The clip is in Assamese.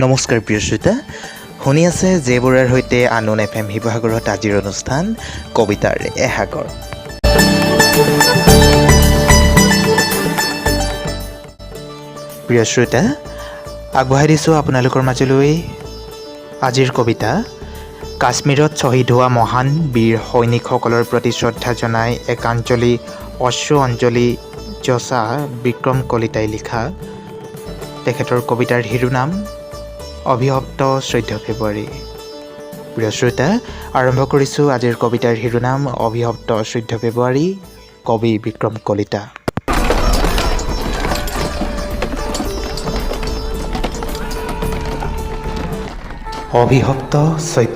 নমস্কাৰ প্ৰিয় শ্ৰোতা, শুনি আছে জে বৰুৱাৰ সৈতে আনন্দ FM শিৱসাগৰত আজিৰ অনুষ্ঠান কবিতাৰ এসাগৰ। প্ৰিয় শ্ৰোতা, আগবঢ়াই দিছোঁ আপোনালোকৰ মাজলৈ আজিৰ কবিতা। কাশ্মীৰত শ্বহীদ হোৱা মহান বীৰ সৈনিকসকলৰ প্ৰতি শ্ৰদ্ধা জনাই একাঞ্জলি অশ্ৰু অঞ্জলি যশা বিক্ৰম কলিতাই লিখা তেখেতৰ কবিতাৰ শিৰোনাম অভিশপ্ত 14 ফেব্ৰুৱাৰী। প্ৰিয় শ্ৰোতা, আৰম্ভ কৰিছোঁ আজিৰ কবিতাৰ শিৰোনাম অভিশপ্ত 14 ফেব্ৰুৱাৰী, কবি বিক্ৰম কলিতা। অভিশপ্ত 14